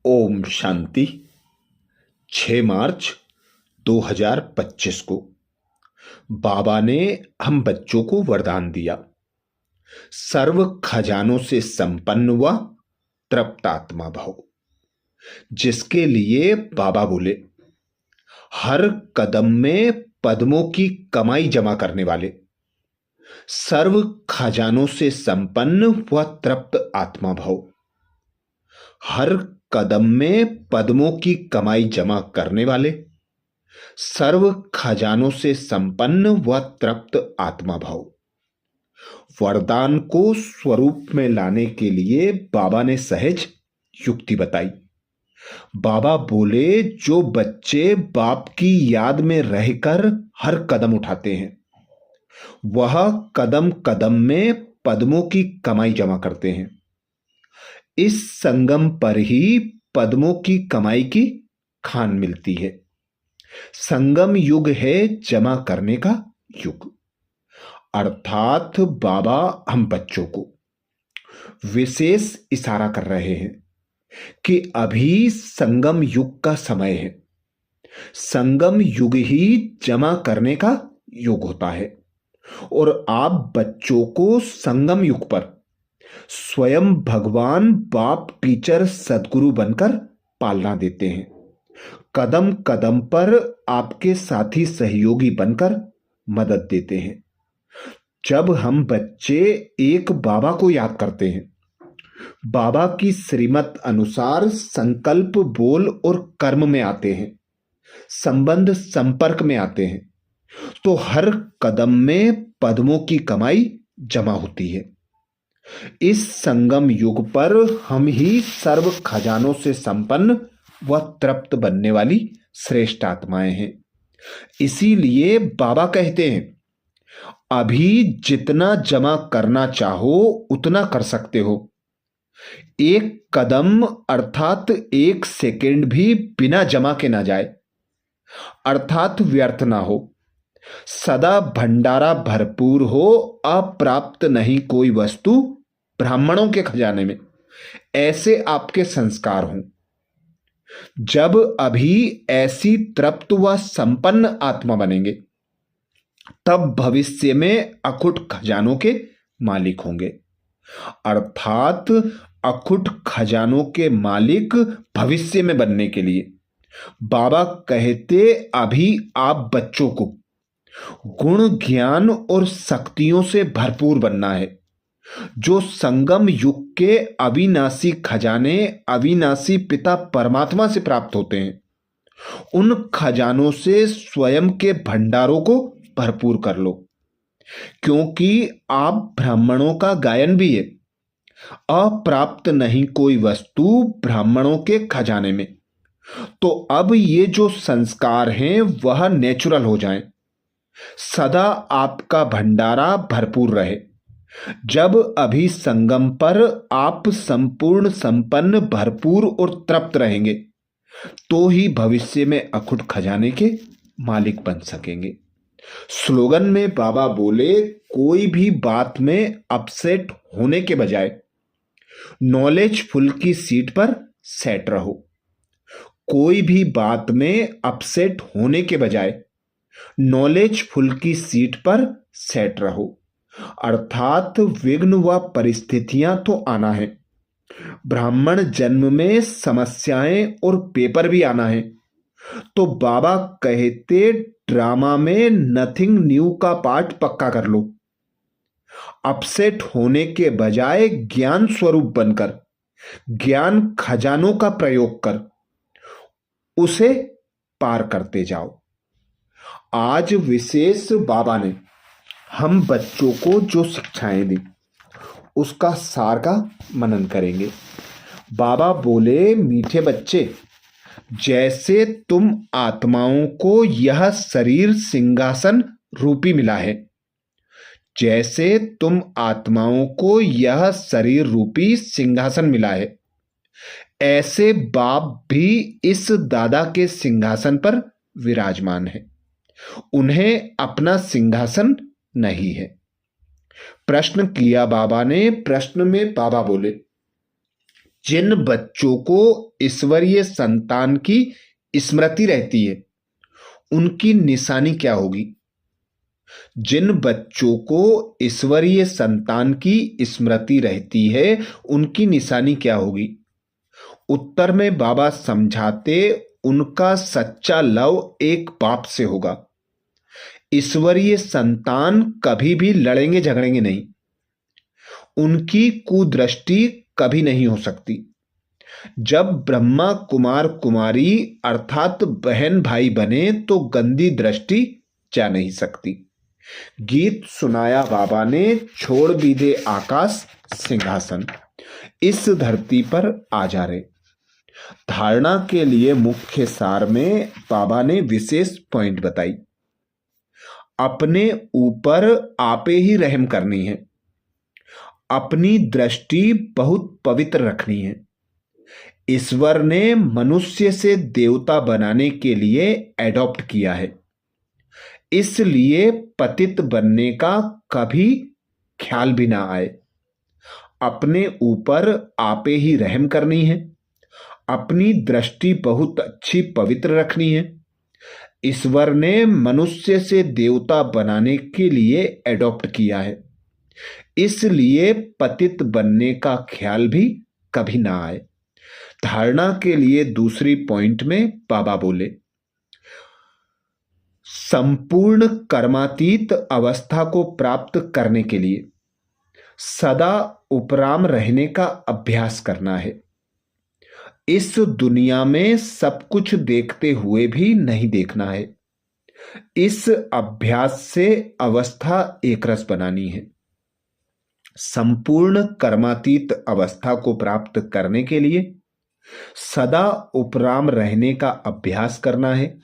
ओम शांति। 6 मार्च 2025 को बाबा ने हम बच्चों को वरदान दिया, सर्व खजानों से संपन्न व तृप्त आत्मा भव। जिसके लिए बाबा बोले, हर कदम में पद्मों की कमाई जमा करने वाले, सर्व खजानों से संपन्न व तृप्त आत्मा भव। हर कदम में पद्मों की कमाई जमा करने वाले, सर्व खजानों से संपन्न व तृप्त आत्मा भव। वरदान को स्वरूप में लाने के लिए बाबा ने सहज युक्ति बताई। बाबा बोले, जो बच्चे बाप की याद में रहकर हर कदम उठाते हैं, वह कदम कदम में पद्मों की कमाई जमा करते हैं। इस संगम पर ही पद्मों की कमाई की खान मिलती है। संगम युग है जमा करने का युग। अर्थात बाबा हम बच्चों को विशेष इशारा कर रहे हैं कि अभी संगम युग का समय है। संगम युग ही जमा करने का युग होता है और आप बच्चों को संगम युग पर स्वयं भगवान बाप टीचर सदगुरु बनकर पालना देते हैं। कदम कदम पर आपके साथी सहयोगी बनकर मदद देते हैं। जब हम बच्चे एक बाबा को याद करते हैं, बाबा की श्रीमत अनुसार संकल्प बोल और कर्म में आते हैं, संबंध संपर्क में आते हैं, तो हर कदम में पद्मों की कमाई जमा होती है। इस संगम युग पर हम ही सर्व खजानों से संपन्न व तृप्त बनने वाली श्रेष्ठ आत्माएं हैं। इसीलिए बाबा कहते हैं, अभी जितना जमा करना चाहो उतना कर सकते हो। एक कदम अर्थात 1 सेकेंड भी बिना जमा के ना जाए, अर्थात व्यर्थ ना हो। सदा भंडारा भरपूर हो, अप्राप्त नहीं कोई वस्तु ब्राह्मणों के खजाने में। ऐसे आपके संस्कार हों। जब अभी ऐसी तृप्त व संपन्न आत्मा बनेंगे, तब भविष्य में अखुट खजानों के मालिक होंगे। अर्थात अखुट खजानों के मालिक भविष्य में बनने के लिए बाबा कहते, अभी आप बच्चों को गुण ज्ञान और शक्तियों से भरपूर बनना है। जो संगम युग के अविनाशी खजाने अविनाशी पिता परमात्मा से प्राप्त होते हैं, उन खजानों से स्वयं के भंडारों को भरपूर कर लो। क्योंकि आप ब्राह्मणों का गायन भी है, अप्राप्त नहीं कोई वस्तु ब्राह्मणों के खजाने में। तो अब ये जो संस्कार हैं वह नेचुरल हो जाएं, सदा आपका भंडारा भरपूर रहे। जब अभी संगम पर आप संपूर्ण संपन्न भरपूर और तृप्त रहेंगे, तो ही भविष्य में अखुट खजाने के मालिक बन सकेंगे। स्लोगन में बाबा बोले, कोई भी बात में अपसेट होने के बजाय नॉलेजफुल की सीट पर सेट रहो। कोई भी बात में अपसेट होने के बजाय नॉलेजफुल की सीट पर सेट रहो। अर्थात विघ्न व परिस्थितियां तो आना है, ब्राह्मण जन्म में समस्याएं और पेपर भी आना है। तो बाबा कहते, ड्रामा में नथिंग न्यू का पार्ट पक्का कर लो। अपसेट होने के बजाय ज्ञान स्वरूप बनकर ज्ञान खजानों का प्रयोग कर उसे पार करते जाओ। आज विशेष बाबा ने हम बच्चों को जो शिक्षाएं दी, उसका सार का मनन करेंगे। बाबा बोले, मीठे बच्चे, जैसे तुम आत्माओं को यह शरीर सिंहासन रूपी मिला है, जैसे तुम आत्माओं को यह शरीर रूपी सिंहासन मिला है, ऐसे बाप भी इस दादा के सिंहासन पर विराजमान है। उन्हें अपना सिंहासन नहीं है। प्रश्न किया बाबा ने। प्रश्न में बाबा बोले, जिन बच्चों को ईश्वरीय संतान की स्मृति रहती है उनकी निशानी क्या होगी? जिन बच्चों को ईश्वरीय संतान की स्मृति रहती है उनकी निशानी क्या होगी? उत्तर में बाबा समझाते, उनका सच्चा लव एक बाप से होगा। ईश्वरीय संतान कभी भी लड़ेंगे झगड़ेंगे नहीं। उनकी कुदृष्टि कभी नहीं हो सकती। जब ब्रह्मा कुमार कुमारी अर्थात बहन भाई बने तो गंदी दृष्टि जा नहीं सकती। गीत सुनाया बाबा ने, छोड़ भी दे आकाश सिंहासन, इस धरती पर आ जा रे। धारणा के लिए मुख्य सार में बाबा ने विशेष पॉइंट बताई। अपने ऊपर आपे ही रहम करनी है। अपनी दृष्टि बहुत पवित्र रखनी है। ईश्वर ने मनुष्य से देवता बनाने के लिए एडॉप्ट किया है, इसलिए पतित बनने का कभी ख्याल भी ना आए। अपने ऊपर आपे ही रहम करनी है। अपनी दृष्टि बहुत अच्छी पवित्र रखनी है। ईश्वर ने मनुष्य से देवता बनाने के लिए एडॉप्ट किया है, इसलिए पतित बनने का ख्याल भी कभी ना आए। धारणा के लिए दूसरी पॉइंट में बाबा बोले, संपूर्ण कर्मातीत अवस्था को प्राप्त करने के लिए सदा उपराम रहने का अभ्यास करना है। इस दुनिया में सब कुछ देखते हुए भी नहीं देखना है। इस अभ्यास से अवस्था एकरस बनानी है। संपूर्ण कर्मातीत अवस्था को प्राप्त करने के लिए सदा उपराम रहने का अभ्यास करना है।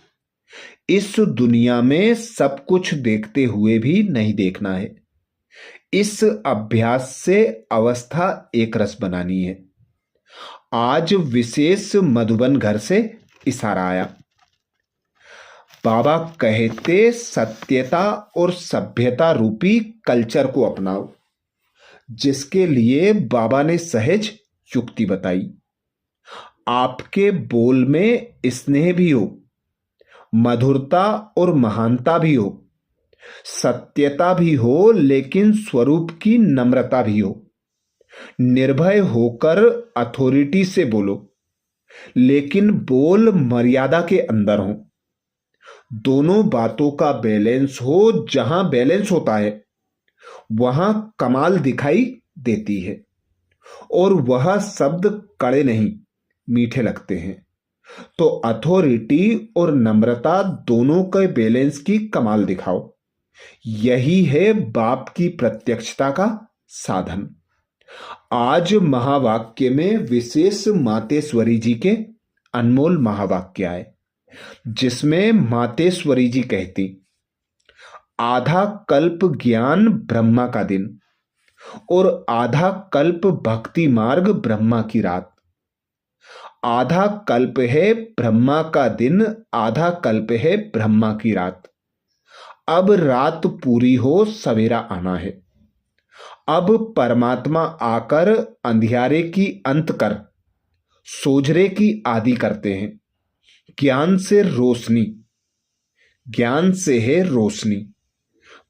इस दुनिया में सब कुछ देखते हुए भी नहीं देखना है। इस अभ्यास से अवस्था एकरस बनानी है। आज विशेष मधुबन घर से इशारा आया। बाबा कहते, सत्यता और सभ्यता रूपी कल्चर को अपनाओ, जिसके लिए बाबा ने सहज युक्ति बताई। आपके बोल में स्नेह भी हो, मधुरता और महानता भी हो, सत्यता भी हो, लेकिन स्वरूप की नम्रता भी हो। निर्भय होकर अथॉरिटी से बोलो, लेकिन बोल मर्यादा के अंदर हो। दोनों बातों का बैलेंस हो। जहां बैलेंस होता है वहां कमाल दिखाई देती है, और वह शब्द कड़े नहीं मीठे लगते हैं। तो अथॉरिटी और नम्रता दोनों के बैलेंस की कमाल दिखाओ। यही है बाप की प्रत्यक्षता का साधन। आज महावाक्य में विशेष मातेश्वरी जी के अनमोल महावाक्य आए, जिसमें मातेश्वरी जी कहती, आधा कल्प ज्ञान ब्रह्मा का दिन और आधा कल्प भक्ति मार्ग ब्रह्मा की रात। आधा कल्प है ब्रह्मा का दिन, आधा कल्प है ब्रह्मा की रात। अब रात पूरी हो, सवेरा आना है। अब परमात्मा आकर अंधियारे की अंत कर सोझरे की आदि करते हैं। ज्ञान से रोशनी, ज्ञान से है रोशनी,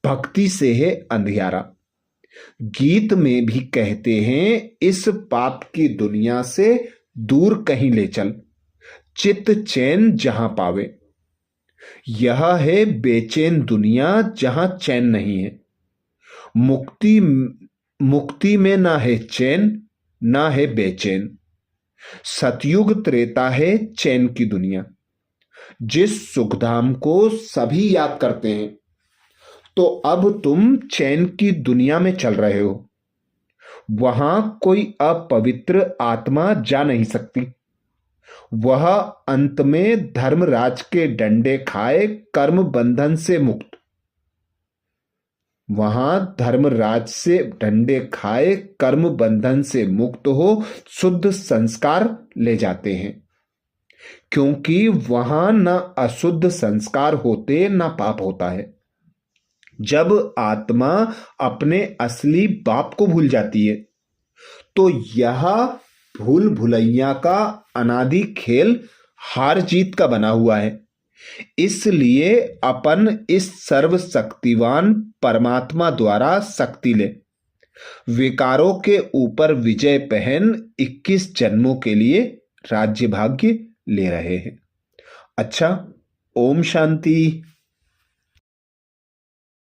भक्ति से है अंधियारा। गीत में भी कहते हैं, इस पाप की दुनिया से दूर कहीं ले चल, चित्त चैन जहां पावे। यह है बेचैन दुनिया जहां चैन नहीं है। मुक्ति में ना है चैन, ना है बेचैन। सतयुग त्रेता है चैन की दुनिया। जिस सुखधाम को सभी याद करते हैं, तो अब तुम चैन की दुनिया में चल रहे हो। वहां कोई अपवित्र आत्मा जा नहीं सकती। वह अंत में धर्मराज के डंडे खाए कर्म बंधन से मुक्त, वहां धर्मराज से डंडे खाए कर्म बंधन से मुक्त हो शुद्ध संस्कार ले जाते हैं, क्योंकि वहां न अशुद्ध संस्कार होते न पाप होता है। जब आत्मा अपने असली बाप को भूल जाती है, तो यह भूल भुलैया का अनादि खेल हार जीत का बना हुआ है। इसलिए अपन इस सर्वशक्तिवान परमात्मा द्वारा शक्ति ले विकारों के ऊपर विजय पहन 21 जन्मों के लिए राज्य भाग्य ले रहे हैं। अच्छा, ओम शांति।